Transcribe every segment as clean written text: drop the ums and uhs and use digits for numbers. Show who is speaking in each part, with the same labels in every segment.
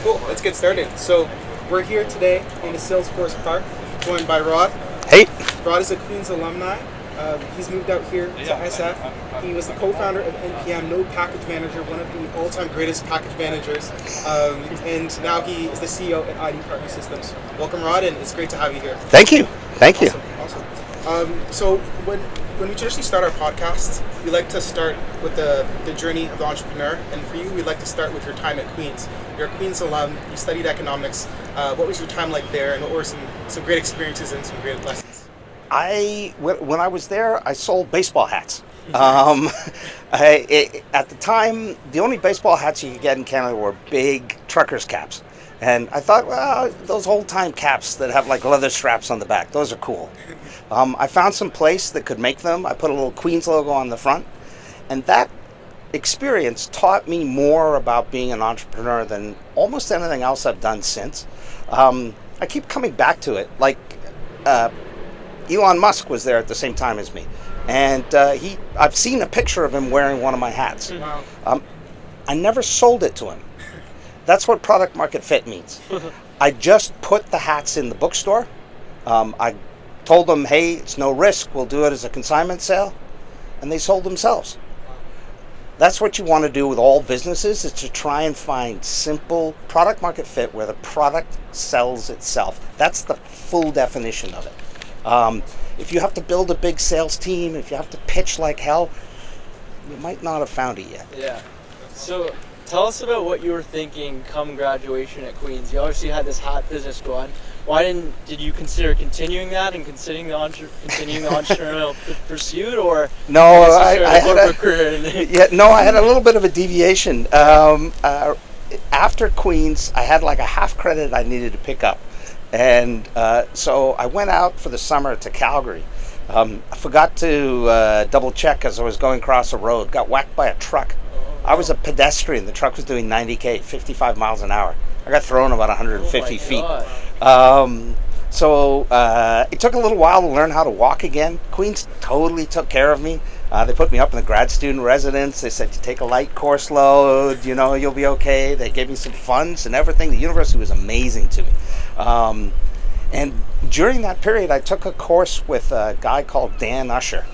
Speaker 1: Cool, let's get started. So we're here today in the Salesforce Park, joined by Rod.
Speaker 2: Hey.
Speaker 1: Rod is a Queens alumni. He's moved out here to SF. He was the co-founder of NPM, Node Package Manager, one of the all-time greatest package managers. And now he is the CEO at IDPartner Systems. Welcome, Rod, and it's great to have you here.
Speaker 2: Thank you. Thank you.
Speaker 1: Awesome. So when we traditionally start our podcast, we like to start with the journey of the entrepreneur. And for you, we'd like to start with your time at Queens. You're a Queens alum. You studied economics. What was your time like there, and what were some great experiences and some great lessons?
Speaker 2: When I was there, I sold baseball hats. At the time, the only baseball hats you could get in Canada were big truckers' caps. And I thought, well, those old-time caps that have like leather straps on the back, those are cool. I found some place that could make them. I put a little Queens logo on the front. And that experience taught me more about being an entrepreneur than almost anything else I've done since. I keep coming back to it. Like Elon Musk was there at the same time as me. And I've seen a picture of him wearing one of my hats.
Speaker 1: Wow.
Speaker 2: I never sold it to him. That's what product market fit means. I just put the hats in the bookstore. I told them, hey, it's no risk. We'll do it as a consignment sale. And they sold themselves. That's what you want to do with all businesses, is to try and find simple product market fit where the product sells itself. That's the full definition of it. If you have to build a big sales team, if you have to pitch like hell, you might not have found it yet.
Speaker 3: Yeah. So tell us about what you were thinking come graduation at Queens. You obviously had this hat business going. Why did you consider continuing that and continuing the entrepreneurial pursuit, or
Speaker 2: no? I had a little bit of a deviation. After Queens, I had like a half credit I needed to pick up, and so I went out for the summer to Calgary. I forgot to double check as I was going across the road. Got whacked by a truck. I was a pedestrian. The truck was doing 90k, 55 miles an hour. I got thrown about 150 feet. So it took a little while to learn how to walk again. Queens totally took care of me. They put me up in the grad student residence. They said, you take a light course load, you'll be okay. They gave me some funds and everything. The university was amazing to me. And during that period, I took a course with a guy called Dan Usher.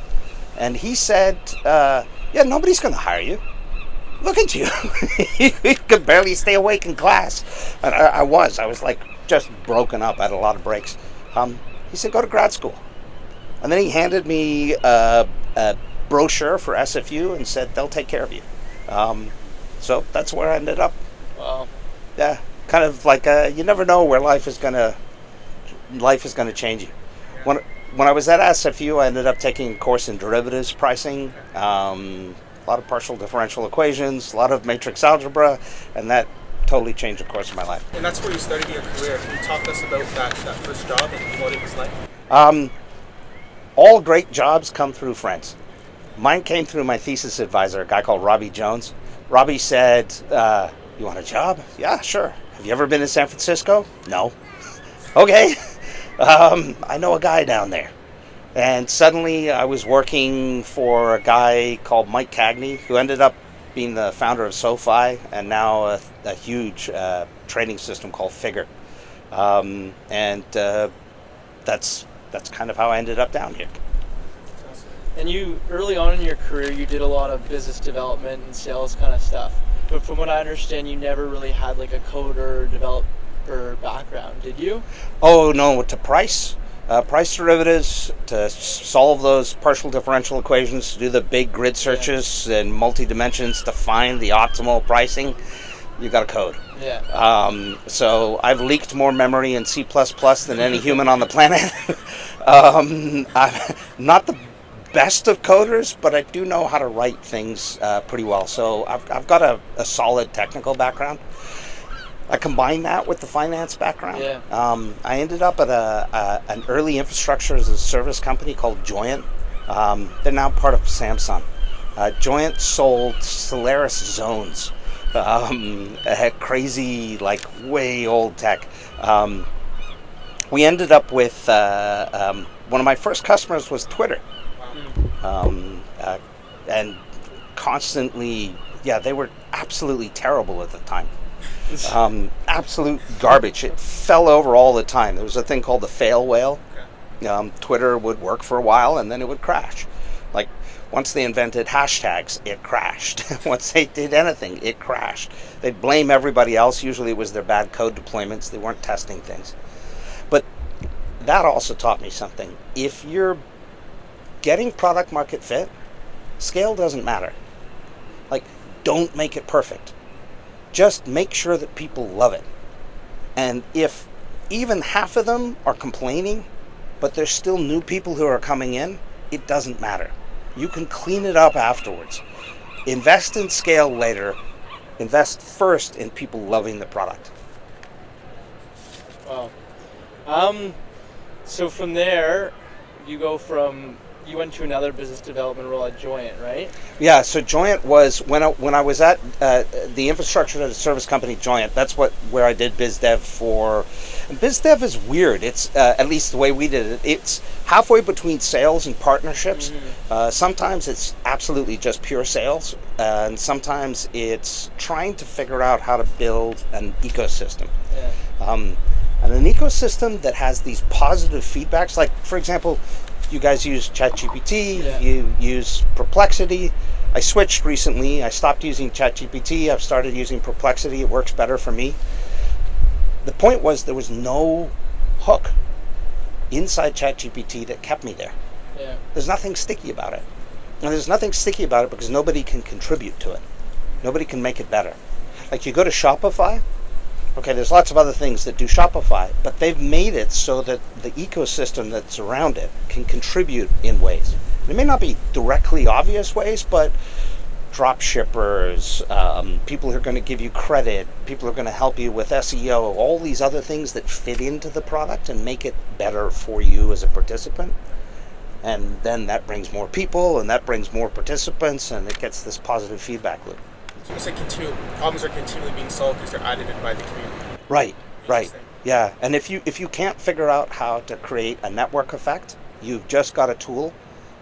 Speaker 2: And he said, nobody's going to hire you. Look at you. You could barely stay awake in class. And I was like just broken up. I had a lot of breaks. He said, go to grad school. And then he handed me a brochure for SFU and said, they'll take care of you. So that's where I ended up.
Speaker 3: Wow.
Speaker 2: Yeah, kind of like you never know where life is gonna change you.
Speaker 1: Yeah.
Speaker 2: When I was at SFU, I ended up taking a course in derivatives pricing. A lot of partial differential equations, a lot of matrix algebra, and that totally changed the course of my life.
Speaker 1: And that's where you started your career. Can you talk to us about that first job and what it was like?
Speaker 2: All great jobs come through friends. Mine came through my thesis advisor, a guy called Robbie Jones. Robbie said, you want a job? Yeah, sure. Have you ever been to San Francisco? No. Okay. I know a guy down there. And suddenly I was working for a guy called Mike Cagney, who ended up being the founder of SoFi and now a huge trading system called Figure. And that's kind of how I ended up down here.
Speaker 3: And you, early on in your career, you did a lot of business development and sales kind of stuff. But from what I understand, you never really had like a coder or developer background, did you?
Speaker 2: Oh, no, to price derivatives, to solve those partial differential equations, to do the big grid searches and multi-dimensions to find the optimal pricing, you got to code.
Speaker 3: Yeah.
Speaker 2: So I've leaked more memory in C++ than any human on the planet. I'm not the best of coders, but I do know how to write things pretty well. So I've got a solid technical background. I combined that with the finance background.
Speaker 3: Yeah.
Speaker 2: I ended up at an early infrastructure as a service company called Joyent. They're now part of Samsung. Joyent sold Solaris zones, crazy, like way old tech. We ended up with one of my first customers was Twitter, and constantly, they were absolutely terrible at the time. Absolute garbage. It fell over all the time. There was a thing called the fail whale. Twitter would work for a while and then it would crash. Like once they invented hashtags, it crashed. Once they did anything, it crashed. They'd blame everybody else. Usually it was their bad code deployments. They weren't testing things. But that also taught me something. If you're getting product market fit, scale doesn't matter. Like, don't make it perfect. Just make sure that people love it. And if even half of them are complaining, but there's still new people who are coming in, it doesn't matter. You can clean it up afterwards. Invest in scale later. Invest first in people loving the product.
Speaker 3: Wow. So from there, you went to another business development role at Joyent, right?
Speaker 2: Yeah, so Joyent was, when I was at the infrastructure as a service company, Joyent, that's where I did biz dev for. And biz dev is weird. It's, at least the way we did it, it's halfway between sales and partnerships. Sometimes it's absolutely just pure sales, and sometimes it's trying to figure out how to build an ecosystem.
Speaker 3: Yeah.
Speaker 2: And an ecosystem that has these positive feedbacks, like, for example, you guys use ChatGPT,
Speaker 3: Yeah.
Speaker 2: you use Perplexity. I switched recently. I stopped using ChatGPT. I've started using Perplexity. It works better for me. The point was there was no hook inside ChatGPT that kept me there.
Speaker 3: Yeah.
Speaker 2: There's nothing sticky about it. And there's nothing sticky about it because nobody can contribute to it. Nobody can make it better. Like you go to Shopify, okay, there's lots of other things that do Shopify, but they've made it so that the ecosystem that's around it can contribute in ways. It may not be directly obvious ways, but drop shippers, people who are going to give you credit, people who are going to help you with SEO, all these other things that fit into the product and make it better for you as a participant. And then that brings more people, and that brings more participants, and it gets this positive feedback loop.
Speaker 1: So it's like problems are continually being solved because they're added by the community.
Speaker 2: Right. Yeah, and if you can't figure out how to create a network effect, you've just got a tool,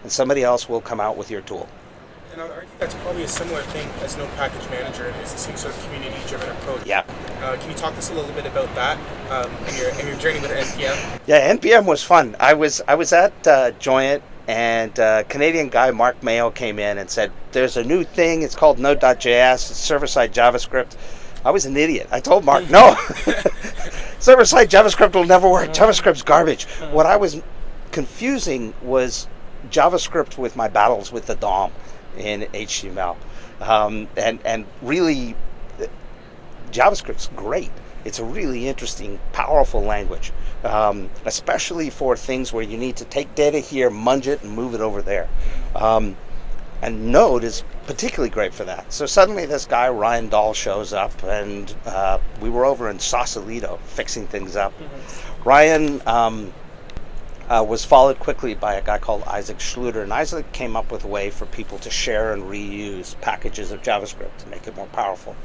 Speaker 2: and somebody else will come out with your tool.
Speaker 1: And I would argue that's probably a similar thing as no package manager. It's the same sort of community-driven approach.
Speaker 2: Yeah.
Speaker 1: Can you talk to us a little bit about that and your journey with NPM?
Speaker 2: Yeah, NPM was fun. I was at Joyent, and a Canadian guy, Mark Mayo, came in and said, there's a new thing, it's called Node.js, it's server-side JavaScript. I was an idiot. I told Mark, no, server-side JavaScript will never work. JavaScript's garbage. What I was confusing was JavaScript with my battles with the DOM in HTML. And really, JavaScript's great. It's a really interesting, powerful language, especially for things where you need to take data here, munge it, and move it over there. And Node is particularly great for that. So suddenly this guy, Ryan Dahl, shows up, and we were over in Sausalito fixing things up. Ryan was followed quickly by a guy called Isaac Schluter, and Isaac came up with a way for people to share and reuse packages of JavaScript to make it more powerful.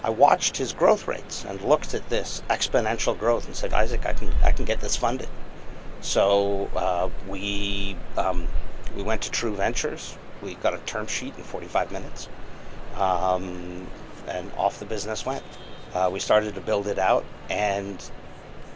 Speaker 2: I watched his growth rates and looked at this exponential growth and said, Isaac, I can get this funded. So we went to True Ventures. We got a term sheet in 45 minutes, and off the business went. We started to build it out, and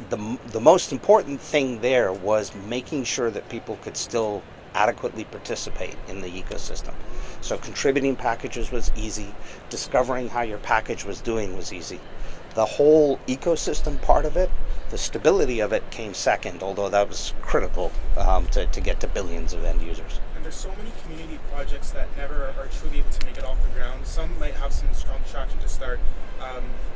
Speaker 2: the most important thing there was making sure that people could still adequately participate in the ecosystem. So contributing packages was easy. Discovering how your package was doing was easy. The whole ecosystem part of it, the stability of it came second, although that was critical to get to billions of end users.
Speaker 1: And there's so many community projects that never are truly able to make it off the ground. Some might have some strong traction to start.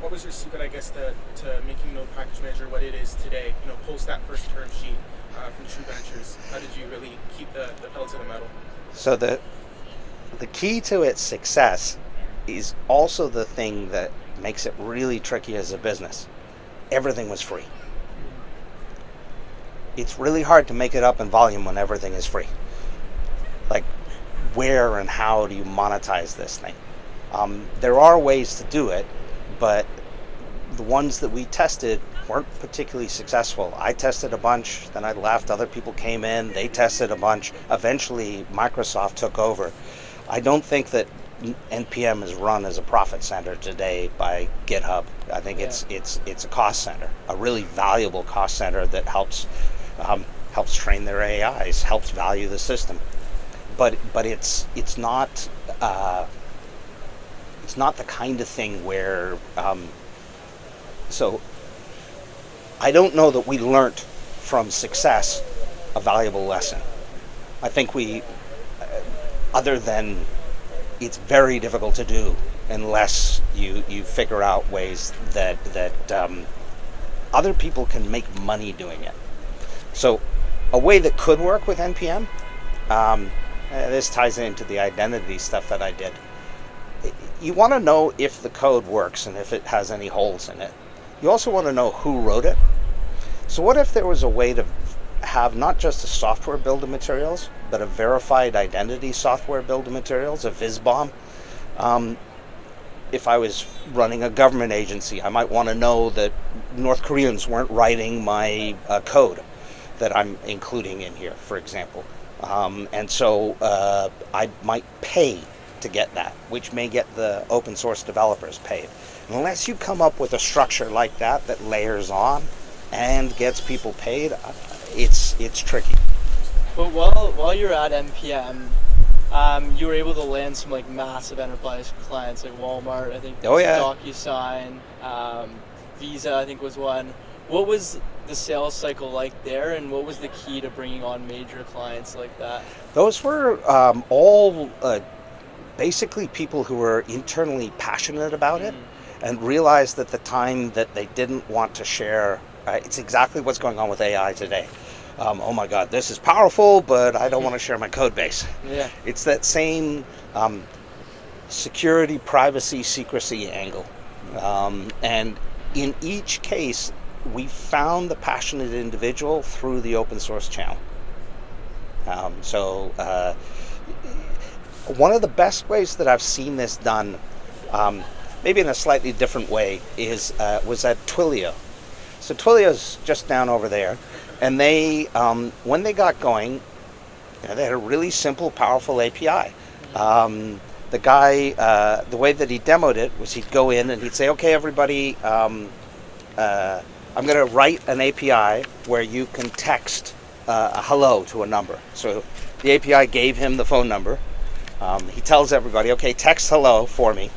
Speaker 1: What was your secret, I guess, to making Node Package Manager what it is today? Post that first term sheet from True Ventures. How did you really keep the pedal to the metal?
Speaker 2: So the key to its success is also the thing that makes it really tricky as a business. Everything was free. It's really hard to make it up in volume when everything is free. Like, where and how do you monetize this thing? There are ways to do it, but the ones that we tested weren't particularly successful. I tested a bunch, then I left, other people came in, they tested a bunch. Eventually, Microsoft took over. I don't think that NPM is run as a profit center today by GitHub. I think it's a cost center, a really valuable cost center that helps train their AIs, helps value the system. But it's not the kind of thing where so I don't know that we learnt from success a valuable lesson. I think other than it's very difficult to do unless you figure out ways that other people can make money doing it. So a way that could work with NPM, this ties into the identity stuff that I did. You want to know if the code works and if it has any holes in it. You also want to know who wrote it. So what if there was a way to have not just a software build of materials, but a verified identity software build of materials, a VizBomb? If I was running a government agency, I might want to know that North Koreans weren't writing my code that I'm including in here, for example. And so I might pay to get that, which may get the open source developers paid. Unless you come up with a structure like that layers on and gets people paid, it's tricky.
Speaker 3: But while you're at NPM, you were able to land some like massive enterprise clients like Walmart, I think.
Speaker 2: Oh yeah.
Speaker 3: DocuSign, Visa, I think was one. What was the sales cycle like there, and what was the key to bringing on major clients like that?
Speaker 2: Those were all basically people who were internally passionate about it and realized at the time that they didn't want to share. It's exactly what's going on with AI today. Oh my God, this is powerful, but I don't want to share my code base.
Speaker 3: Yeah.
Speaker 2: It's that same security, privacy, secrecy angle. And in each case, we found the passionate individual through the open source channel. So one of the best ways that I've seen this done, maybe in a slightly different way, was at Twilio. So Twilio's just down over there, and they, when they got going, they had a really simple, powerful API. The guy, the way that he demoed it was he'd go in and he'd say, "Okay, everybody, I'm going to write an API where you can text a hello to a number." So the API gave him the phone number. He tells everybody, "Okay, text hello for me.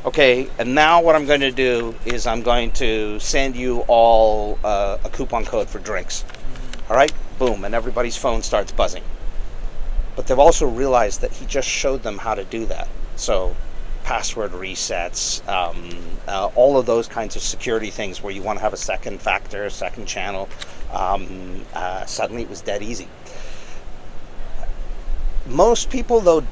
Speaker 2: Okay, and now what I'm going to do is I'm going to send you all a coupon code for drinks." All right, boom, and everybody's phone starts buzzing. But they've also realized that he just showed them how to do that. So password resets, all of those kinds of security things where you want to have a second factor, second channel. Suddenly it was dead easy. Most people, though,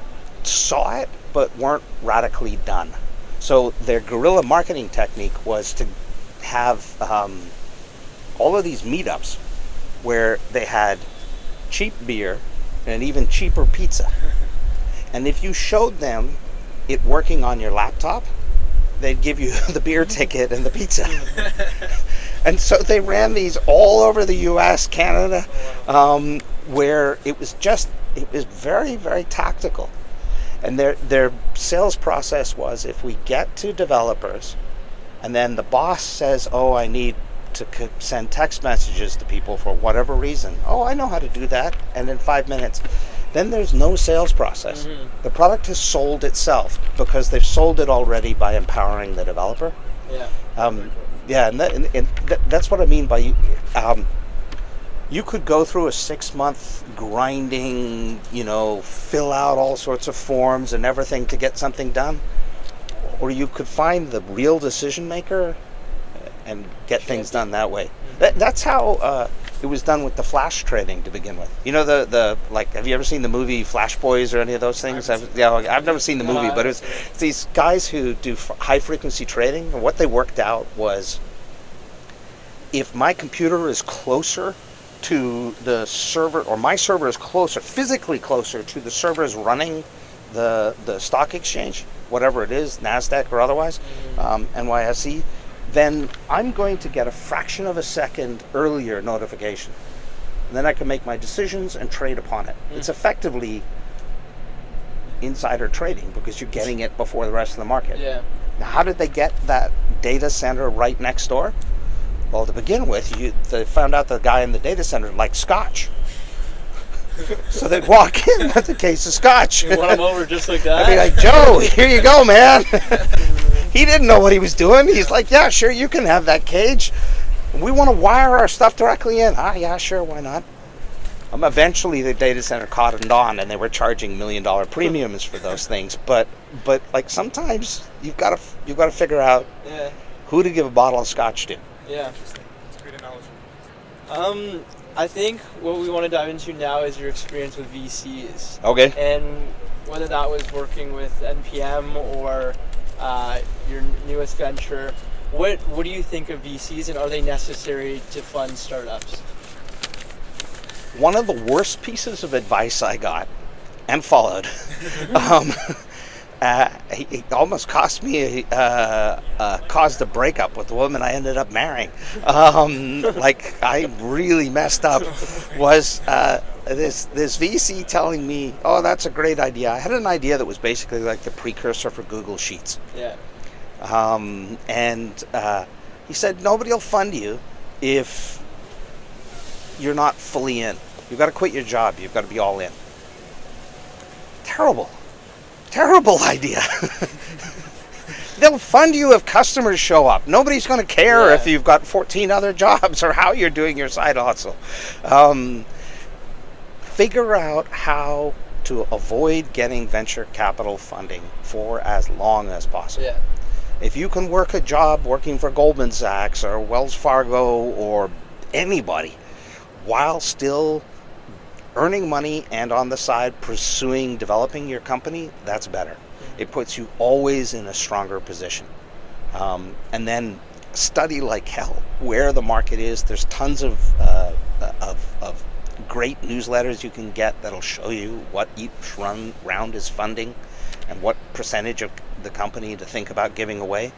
Speaker 2: saw it, but weren't radically done. So their guerrilla marketing technique was to have all of these meetups where they had cheap beer and even cheaper pizza. And if you showed them it working on your laptop, they'd give you the beer ticket and the pizza. And so they ran these all over the US, Canada, where it was very, very tactical. And their sales process was, if we get to developers and then the boss says, "Oh, I need to send text messages to people for whatever reason." "Oh, I know how to do that." And in 5 minutes, then there's no sales process. Mm-hmm. The product has sold itself because they've sold it already by empowering the developer.
Speaker 3: Yeah.
Speaker 2: And that's what I mean by you could go through a 6-month grinding, fill out all sorts of forms and everything to get something done, or you could find the real decision maker and get things done that way. That's how it was done with the flash trading to begin with. The have you ever seen the movie Flash Boys or any of those things? I've never seen the movie, but it's these guys who do high frequency trading, and what they worked out was, if my computer is closer to the server, or my server is physically closer to the servers running the stock exchange, whatever it is, NASDAQ or otherwise, NYSE, then I'm going to get a fraction of a second earlier notification. And then I can make my decisions and trade upon it. It's effectively insider trading because you're getting it before the rest of the market.
Speaker 3: Yeah.
Speaker 2: Now, how did they get that data center right next door? Well, to begin with, they found out the guy in the data center liked scotch. So they'd walk in with a case of scotch.
Speaker 3: You won him over just like that?
Speaker 2: I'd be like, Joe, here you go, man. He didn't know what he was doing. He's like, yeah, sure, you can have that cage. We want to wire our stuff directly in. Ah, yeah, sure, why not? Eventually, the data center caught on, and they were charging $1 million premiums for those things. But like sometimes you've got to figure out who to give a bottle of scotch to.
Speaker 3: Yeah.
Speaker 1: Interesting. That's a great analogy.
Speaker 3: I think what we want to dive into now is your experience with VCs.
Speaker 2: Okay.
Speaker 3: And whether that was working with NPM or your newest venture, what do you think of VCs, and are they necessary to fund startups?
Speaker 2: One of the worst pieces of advice I got and followed, it almost cost me caused a breakup with the woman I ended up marrying. Like I really messed up. Was this VC telling me, "Oh, that's a great idea." I had an idea that was basically like the precursor for Google Sheets.
Speaker 3: Yeah.
Speaker 2: And he said, "Nobody will fund you if you're not fully in. You've got to quit your job. You've got to be all in." Terrible idea. They'll fund you if customers show up. Nobody's going to care if you've got 14 other jobs or how you're doing your side hustle. Figure out how to avoid getting venture capital funding for as long as possible.
Speaker 3: Yeah.
Speaker 2: If you can work a job working for Goldman Sachs or Wells Fargo or anybody while still earning money and on the side pursuing developing your company, that's better. It puts you always in a stronger position. And then study like hell where the market is. There's tons of great newsletters you can get that'll show you what each round is funding and what percentage of the company to think about giving away.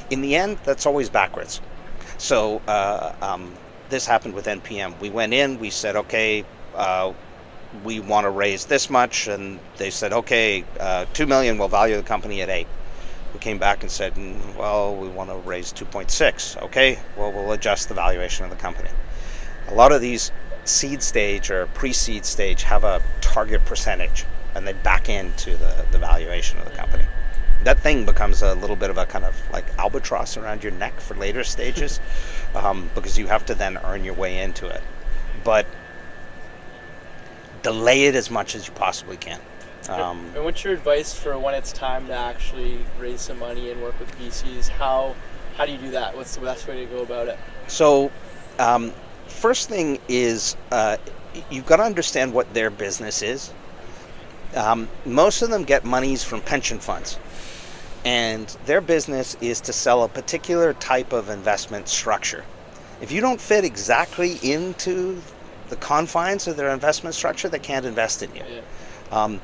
Speaker 2: In the end, that's always backwards. So this happened with NPM. We went in, we said, okay, we want to raise this much, and they said, okay, $2 million, we'll value the company at $8. We came back and said, well, we want to raise 2.6. Okay, well, we'll adjust the valuation of the company. A lot of these seed stage or pre-seed stage have a target percentage, and they back into the valuation of the company. That thing becomes a little bit of a kind of like albatross around your neck for later stages, because you have to then earn your way into it. But delay it as much as you possibly can.
Speaker 3: And what's your advice for when it's time to actually raise some money and work with VCs? How do you do that? What's the best way to go about it?
Speaker 2: So, first thing is you've got to understand what their business is. Most of them get monies from pension funds, and their business is to sell a particular type of investment structure. If you don't fit exactly into the confines of their investment structure, they can't invest in you.
Speaker 3: Yeah.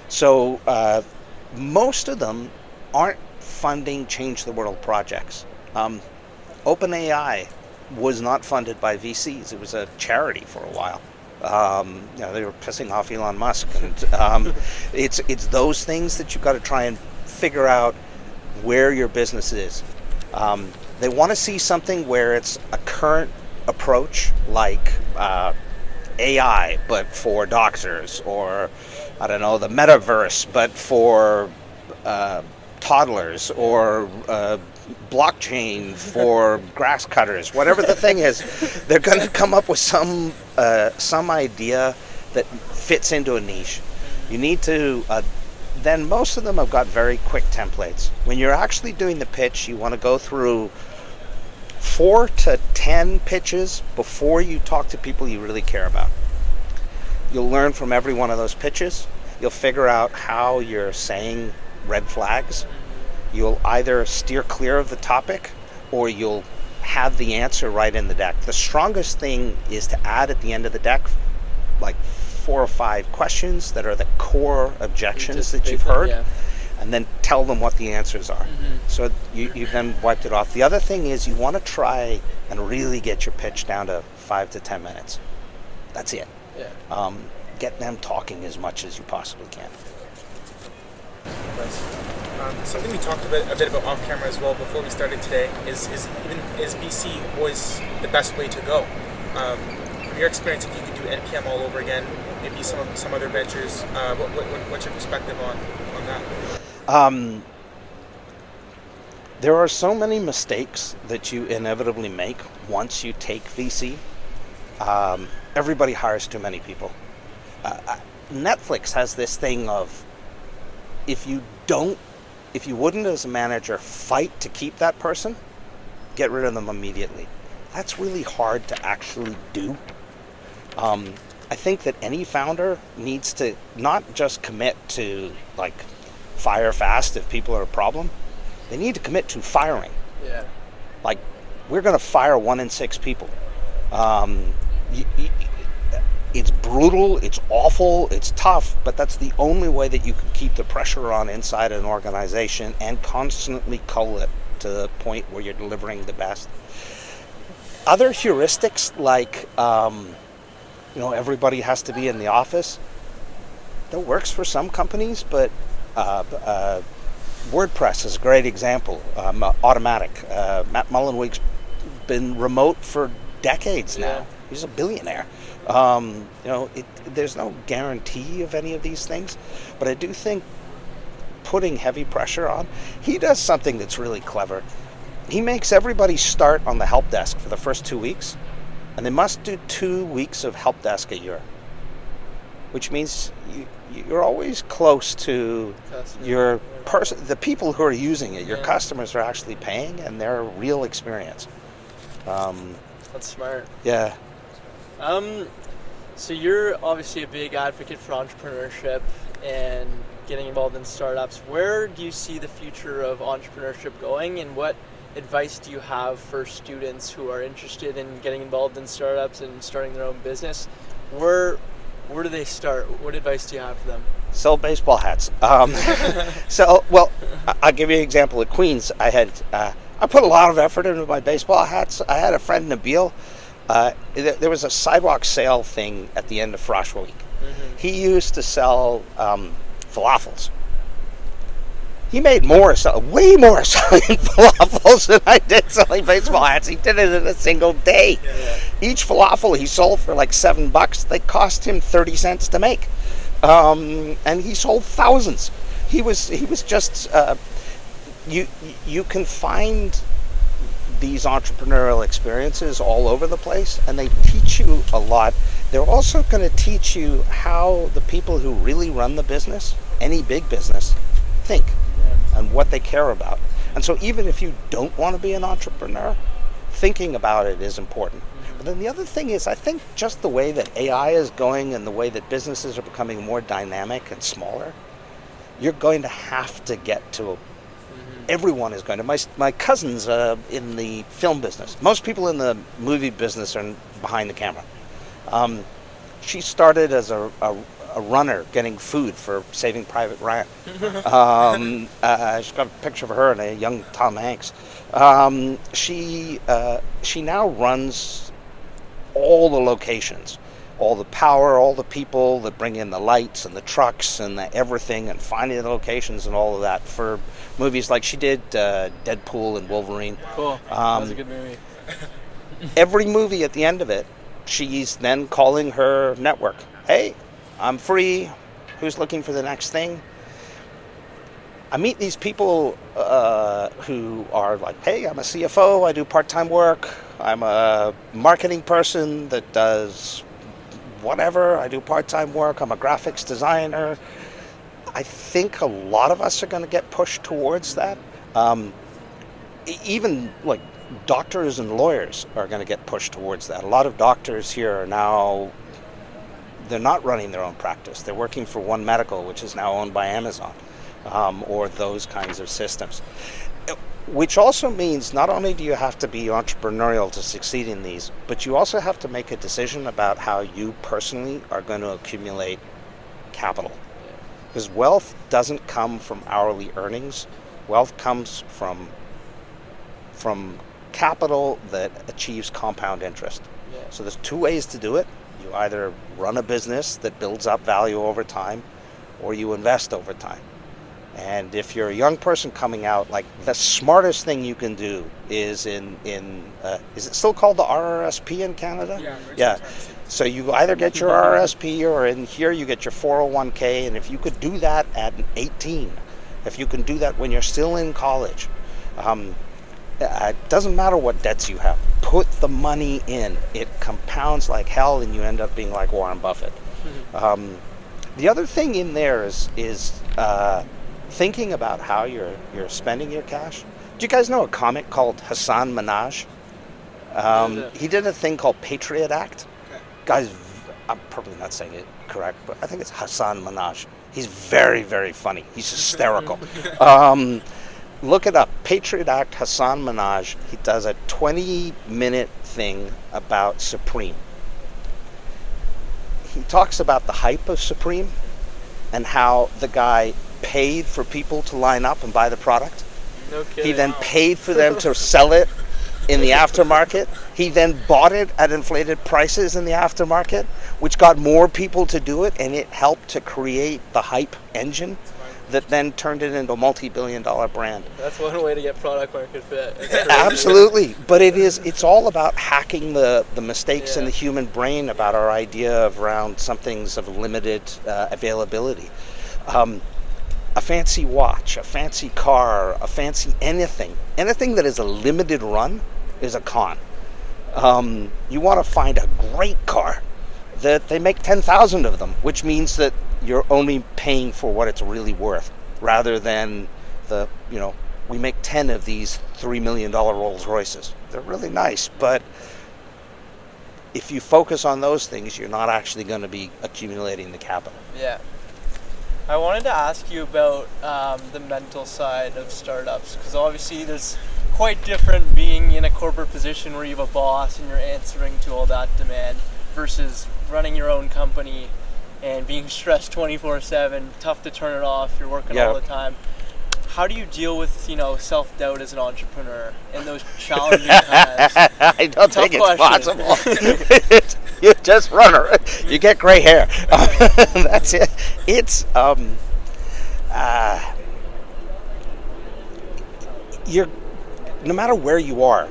Speaker 2: So most of them aren't funding change the world projects. OpenAI was not funded by VCs. It was a charity for a while. They were pissing off Elon Musk, and it's those things that you've got to try and figure out where your business is. They want to see something where it's a current approach, like AI, but for doctors, or I don't know, the metaverse, but for toddlers, or blockchain for grass cutters. Whatever the thing is, they're going to come up with some idea that fits into a niche. You need to. Then most of them have got very quick templates. When you're actually doing the pitch, you want to go through 4 to 10 pitches before you talk to people you really care about. You'll learn from every one of those pitches. You'll figure out how you're saying red flags. You'll either steer clear of the topic, or you'll have the answer right in the deck. The strongest thing is to add at the end of the deck like 4 or 5 questions that are the core objections that you've heard, and then tell them what the answers are. So you then wiped it off. The other thing is you want to try and really get your pitch down to 5 to 10 minutes. That's it. Get them talking as much as you possibly can.
Speaker 1: Something we talked a bit about off camera as well before we started today is VC always the best way to go? From your experience, if you could do NPM all over again, maybe some other ventures, what's your perspective on that?
Speaker 2: There are so many mistakes that you inevitably make once you take VC. Everybody hires too many people. Netflix has this thing of if you wouldn't as a manager fight to keep that person, get rid of them immediately. That's really hard to actually do. I think that any founder needs to not just commit to like fire fast if people are a problem. They need to commit to firing.
Speaker 3: Yeah.
Speaker 2: Like, we're going to fire 1 in 6 people. It's brutal, it's awful, it's tough, but that's the only way that you can keep the pressure on inside an organization and constantly cull it to the point where you're delivering the best. Other heuristics like, everybody has to be in the office. That works for some companies, but WordPress is a great example. Automatic. Matt Mullenweg's been remote for decades now.
Speaker 3: Yeah.
Speaker 2: He's a billionaire. There's no guarantee of any of these things, but I do think putting heavy pressure on, he does something that's really clever. He makes everybody start on the help desk for the first 2 weeks, and they must do 2 weeks of help desk a year, which means you're always close to your person. The people who are using it, your customers are actually paying, and they're a real experience.
Speaker 3: That's smart.
Speaker 2: Yeah.
Speaker 3: So you're obviously a big advocate for entrepreneurship and getting involved in startups. Where do you see the future of entrepreneurship going, and what advice do you have for students who are interested in getting involved in startups and starting their own business? Where do they start? What advice do you have for them?
Speaker 2: Sell baseball hats. I'll give you an example. At Queens, I put a lot of effort into my baseball hats. I had a friend, Nabil. There was a sidewalk sale thing at the end of Frosh Week. Mm-hmm. He used to sell falafels. He made way more selling falafels than I did selling baseball hats. He did it in a single day. Yeah. Each falafel he sold for like $7. They cost him 30 cents to make, and he sold thousands. He was just you can find these entrepreneurial experiences all over the place, and they teach you a lot. They're also going to teach you how the people who really run the business, any big business, think and what they care about. And so even if you don't want to be an entrepreneur, thinking about it is important. But then the other thing is, I think just the way that AI is going and the way that businesses are becoming more dynamic and smaller, you're going to have to get to everyone is going to. My cousin's in the film business. Most people in the movie business are behind the camera. She started as a runner getting food for Saving Private Ryan. She's got a picture of her and a young Tom Hanks. She now runs all the locations, all the power, all the people that bring in the lights and the trucks and the everything, and finding the locations and all of that for movies like she did Deadpool and Wolverine.
Speaker 3: Cool. That was a good movie.
Speaker 2: Every movie, at the end of it, she's then calling her network. Hey, I'm free. Who's looking for the next thing? I meet these people who are like, hey, I'm a CFO. I do part-time work. I'm a marketing person that does whatever. I do part-time work. I'm a graphics designer. I think a lot of us are going to get pushed towards that. Even like doctors and lawyers are going to get pushed towards that. A lot of doctors here are now, they're not running their own practice. They're working for One Medical, which is now owned by Amazon, or those kinds of systems. Which also means not only do you have to be entrepreneurial to succeed in these, but you also have to make a decision about how you personally are going to accumulate capital. Because wealth doesn't come from hourly earnings. Wealth comes from capital that achieves compound interest. Yeah. So there's 2 ways to do it. You either run a business that builds up value over time, or you invest over time. And if you're a young person coming out, like the smartest thing you can do is is it still called the RRSP in Canada? Yeah. So you either get your RRSP or in here you get your 401k, and if you could do that at 18, if you can do that when you're still in college, it doesn't matter what debts you have. Put the money in. It compounds like hell, and you end up being like Warren Buffett. The other thing in there is thinking about how you're spending your cash. Do you guys know a comic called Hassan Minhaj? He did a thing called Patriot Act. Guys, I'm probably not saying it correct, but I think it's Hassan Minhaj. He's very, very funny. He's hysterical. Look it up. Patriot Act, Hassan Minhaj. He does a 20-minute thing about Supreme. He talks about the hype of Supreme and how the guy paid for people to line up and buy the product.
Speaker 3: No kidding.
Speaker 2: He then paid for them to sell it in the aftermarket. He then bought it at inflated prices in the aftermarket, which got more people to do it, and it helped to create the hype engine that then turned it into a multi-billion-dollar brand.
Speaker 3: That's one way to get product market fit.
Speaker 2: Absolutely. But it's all about hacking the mistakes in the human brain about our idea of around something's of limited availability. A fancy watch, a fancy car, a fancy anything that is a limited run is a con. You want to find a great car that they make 10,000 of them, which means that you're only paying for what it's really worth, rather than we make 10 of these $3 million Rolls Royces. They're really nice, but if you focus on those things, you're not actually going to be accumulating the capital.
Speaker 3: Yeah. I wanted to ask you about the mental side of startups, because obviously there's quite different being in a corporate position where you have a boss and you're answering to all that demand versus running your own company and being stressed 24/7, tough to turn it off, you're working all the time. How do you deal with, self-doubt as an entrepreneur in those challenging times?
Speaker 2: I don't think it's possible. You just run around. You get gray hair. That's it. It's you're no matter where you are,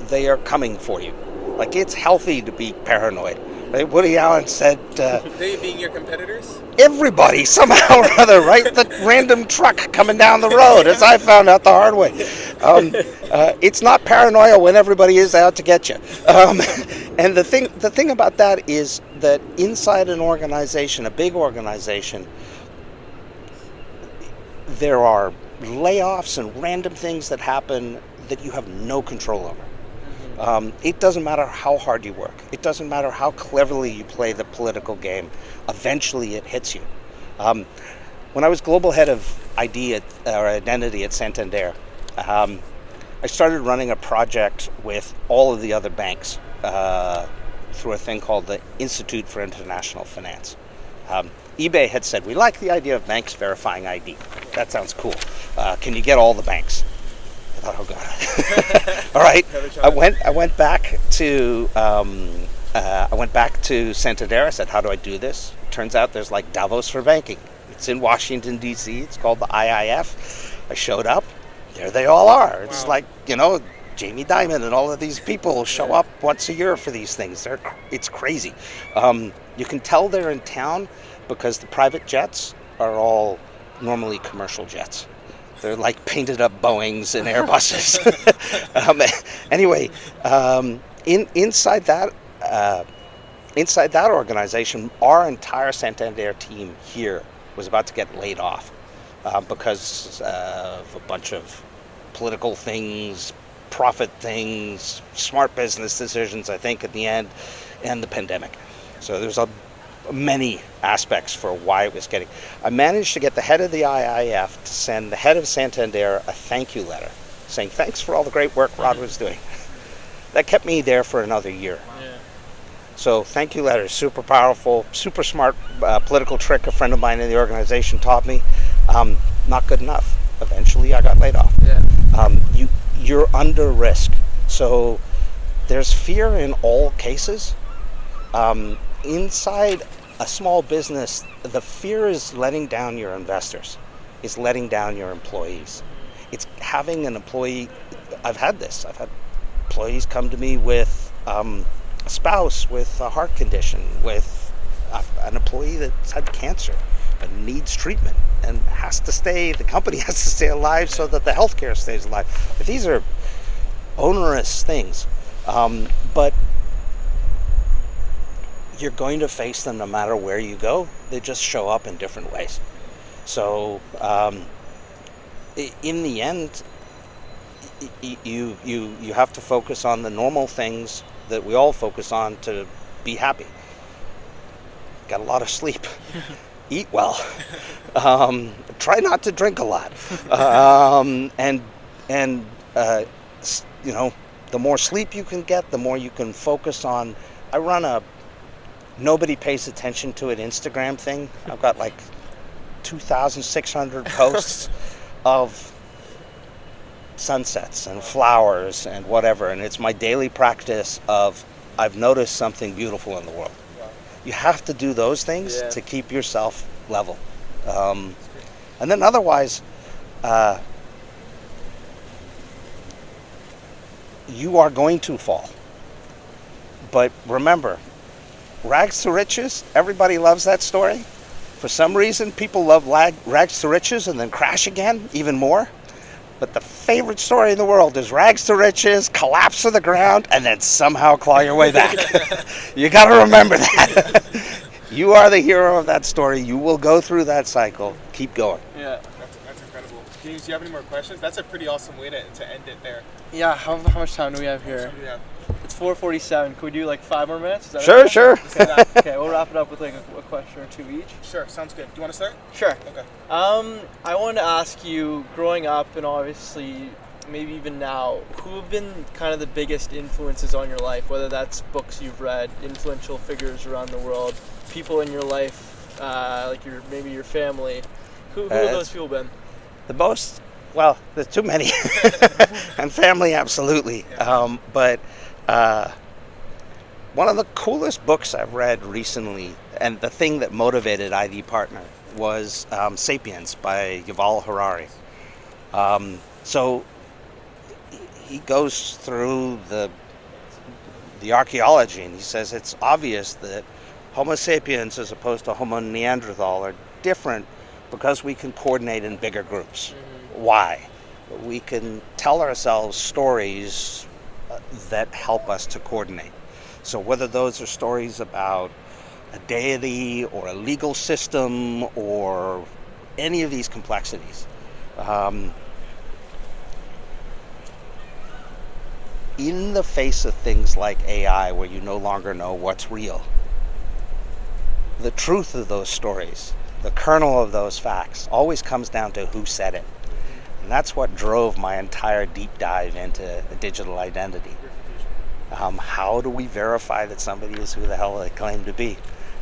Speaker 2: they are coming for you. Like, it's healthy to be paranoid. Like Woody Allen said,
Speaker 1: They being your competitors?
Speaker 2: everybody somehow or other, right? The random truck coming down the road, as I found out the hard way. It's not paranoia when everybody is out to get you. And the thing about that is that inside an organization, a big organization, there are layoffs and random things that happen that you have no control over. It doesn't matter how hard you work. It doesn't matter how cleverly you play the political game. Eventually it hits you. When I was global head of identity at Santander, I started running a project with all of the other banks through a thing called the Institute for International Finance. eBay had said, we like the idea of banks verifying ID. That sounds cool. Can you get all the banks? I thought, oh god. All right. I went back to Santander. I said, how do I do this? Turns out there's like Davos for banking. It's in Washington, D.C. It's called the IIF. I showed up. There they all are. It's like, Jamie Dimon and all of these people show up once a year for these things. It's crazy. You can tell they're in town because the private jets are all normally commercial jets. They're like painted up Boeings and Airbuses. Anyway, inside that organization, our entire Santander team here was about to get laid off because of a bunch of political things, profit things, smart business decisions, I think, at the end, and the pandemic. So there's many aspects for why it was getting. I managed to get the head of the IIF to send the head of Santander a thank you letter saying thanks for all the great work Rod was doing. That kept me there for another year.
Speaker 3: Yeah.
Speaker 2: So thank you letter, super powerful, super smart political trick a friend of mine in the organization taught me. Not good enough. Eventually I got laid off.
Speaker 3: Yeah.
Speaker 2: You're under risk. So there's fear in all cases. Inside a small business, the fear is letting down your investors. is letting down your employees. It's having an employee. I've had employees come to me with a spouse with a heart condition, with an employee that's had cancer and needs treatment and the company has to stay alive so that the healthcare stays alive. But these are onerous things, but you're going to face them no matter where you go. They just show up in different ways. So in the end, you have to focus on the normal things that we all focus on to be happy. Got a lot of sleep. Eat well. Try not to drink a lot. The more sleep you can get, the more you can focus on. I run a nobody pays attention to it Instagram thing. I've got like 2,600 posts of sunsets and flowers and whatever, and it's my daily practice of I've noticed something beautiful in the world. You have to do those things to keep yourself level. And then otherwise, you are going to fall. But remember, rags to riches, everybody loves that story. For some reason, people love rags to riches and then crash again, even more. But the favorite story in the world is rags to riches, collapse to the ground, and then somehow claw your way back. You got to remember that. You are the hero of that story. You will go through that cycle. Keep going.
Speaker 3: Yeah.
Speaker 1: That's incredible. James, do you have any more questions? That's a pretty awesome way to end it there.
Speaker 3: Yeah, how much time do we have here? It's 4:47. Could we do like 5 more minutes? Is that
Speaker 2: Sure,
Speaker 3: okay?
Speaker 2: sure.
Speaker 3: Okay, we'll wrap it up with like a question or two each.
Speaker 1: Sure, sounds good. Do you want to start?
Speaker 3: Sure.
Speaker 1: Okay.
Speaker 3: I wanted to ask you, growing up and obviously maybe even now, who have been kind of the biggest influences on your life, whether that's books you've read, influential figures around the world, people in your life, like maybe your family. Who have those people been?
Speaker 2: The most, well, there's too many. And family, absolutely. But one of the coolest books I've read recently, and the thing that motivated IDPartner, was Sapiens by Yuval Harari. So he goes through the archaeology, and he says it's obvious that Homo sapiens as opposed to Homo Neanderthal are different because we can coordinate in bigger groups. Mm-hmm. Why? We can tell ourselves stories that help us to coordinate. So whether those are stories about a deity or a legal system or any of these complexities, in the face of things like AI, where you no longer know what's real, the truth of those stories, the kernel of those facts, always comes down to who said it. And that's what drove my entire deep dive into a digital identity. How do we verify that somebody is who the hell they claim to be?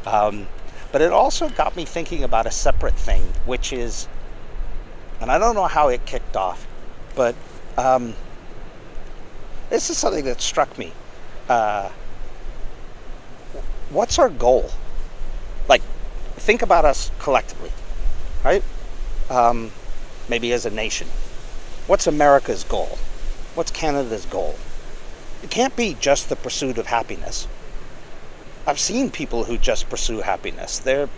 Speaker 2: But it also got me thinking about a separate thing, which is, and I don't know how it kicked off, but this is something that struck me. What's our goal? Like, think about us collectively, right? Maybe as a nation. What's America's goal? What's Canada's goal? It can't be just the pursuit of happiness. I've seen people who just pursue happiness. They're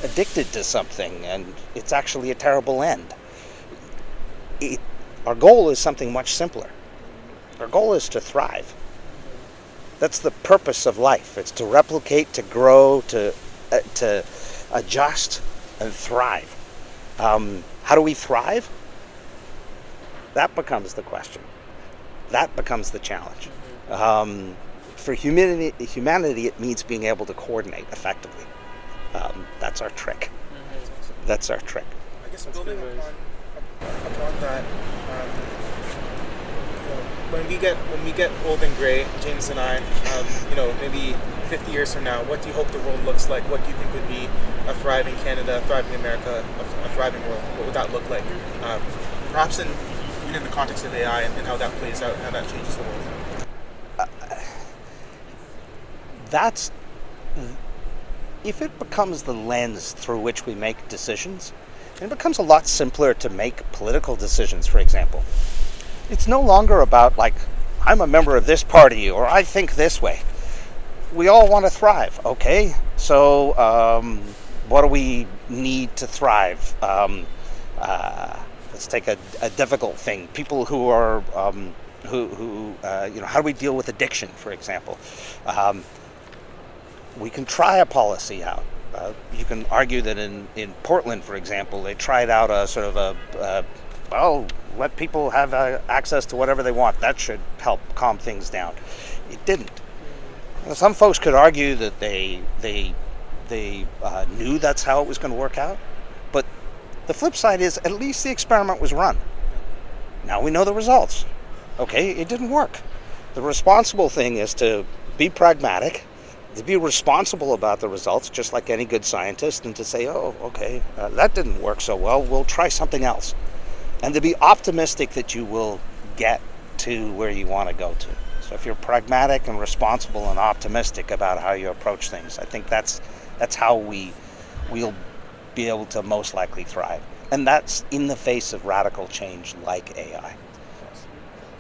Speaker 2: addicted to something, and it's actually a terrible end. Our goal is something much simpler. Our goal is to thrive. That's the purpose of life. It's to replicate, to grow, to adjust, and thrive. How do we thrive? That becomes the question. That becomes the challenge. For humanity, it means being able to coordinate effectively. That's our trick. That's our trick.
Speaker 1: I guess building upon that, when we get old and gray, James and I, maybe 50 years from now, what do you hope the world looks like? What do you think would be a thriving Canada, a thriving America, a thriving world? What would that look like? Perhaps in the context of AI and how that plays out, and how that changes the world.
Speaker 2: If it becomes the lens through which we make decisions, And it becomes a lot simpler to make political decisions, for example. It's no longer about, like, I'm a member of this party or I think this way. We all want to thrive, okay? So what do we need to thrive? Let's take a difficult thing. People who are, how do we deal with addiction, for example? We can try a policy out. You can argue that in Portland, for example, they tried out a sort of let people have access to whatever they want. That should help calm things down. It didn't. Some folks could argue that they knew that's how it was going to work out, but the flip side is at least the experiment was run. Now we know the results. Okay, it didn't work. The responsible thing is to be pragmatic, to be responsible about the results, just like any good scientist, and to say, oh, okay, that didn't work so well, we'll try something else. And to be optimistic that you will get to where you want to go to. So if you're pragmatic and responsible and optimistic about how you approach things, I think that's how we'll be able to most likely thrive. And that's in the face of radical change like AI.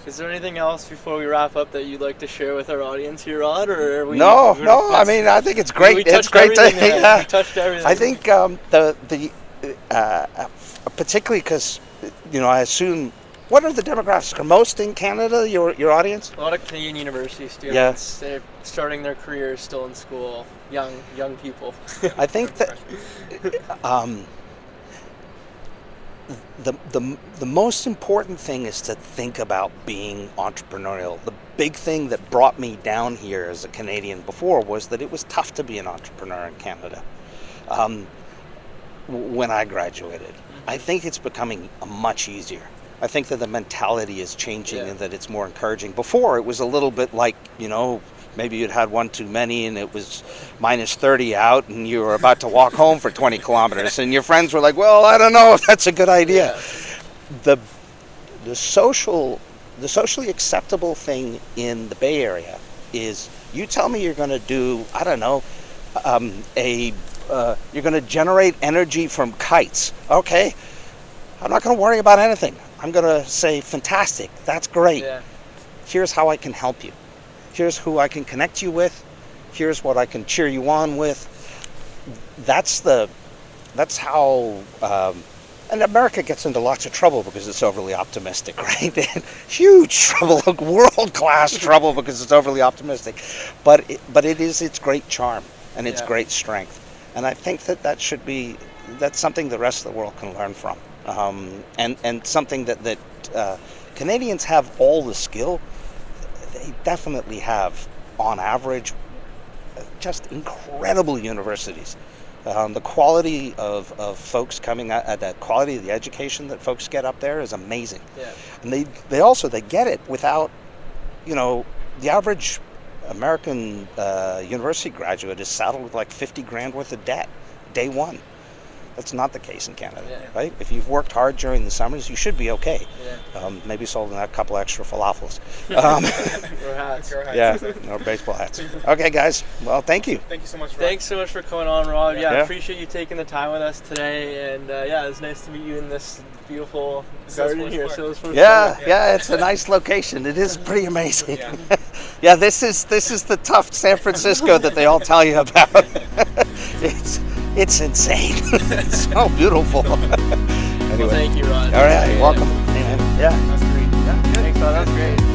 Speaker 3: Is there anything else before we wrap up that you'd like to share with our audience here, Rod? Or are we,
Speaker 2: No. I mean, I think it's great. It's great to.
Speaker 3: Yeah. We touched everything.
Speaker 2: I think particularly because I assume. What are the demographics? Are most in Canada, your audience?
Speaker 3: A lot of Canadian university students. Yeah. They're starting their careers still in school. Young people.
Speaker 2: I think that the most important thing is to think about being entrepreneurial. The big thing that brought me down here as a Canadian before was that it was tough to be an entrepreneur in Canada. When I graduated, I think it's becoming much easier. I think that the mentality is changing and that it's more encouraging. Before, it was a little bit like, maybe you'd had one too many and it was minus 30 out and you were about to walk home for 20 kilometers and your friends were like, well, I don't know if that's a good idea. Yeah. The socially acceptable thing in the Bay Area is you tell me you're going to do, I don't know, you're going to generate energy from kites. Okay, I'm not going to worry about anything. I'm going to say, fantastic, that's great. Yeah. Here's how I can help you. Here's who I can connect you with. Here's what I can cheer you on with. That's how, and America gets into lots of trouble because it's overly optimistic, right? Huge trouble, world-class trouble because it's overly optimistic. But it is its great charm and its great strength. And I think that's something the rest of the world can learn from. And something that Canadians have all the skill. They definitely have, on average, just incredible universities. The quality of folks coming out, the quality of the education that folks get up there is amazing. Yeah. And they get it without, the average American university graduate is saddled with like $50,000 worth of debt day one. That's not the case in Canada, right? If you've worked hard during the summers, you should be okay. Yeah. Maybe sold a couple extra falafels.
Speaker 3: Or hats.
Speaker 2: Or baseball hats. Okay, guys. Well, thank you.
Speaker 1: Thank you so much, Rod.
Speaker 3: Thanks so much for coming on, Rod. I appreciate you taking the time with us today. And it was nice to meet you in this beautiful garden here. Salesforce Park.
Speaker 2: Yeah, it's a nice location. It is pretty amazing. Yeah, this is the tough San Francisco that they all tell you about. It's insane. It's so beautiful.
Speaker 3: Anyway. Well, thank you, Rod.
Speaker 2: All right, you're welcome. Amen. Yeah.
Speaker 1: That's great.
Speaker 3: Thanks, Rod. That was great.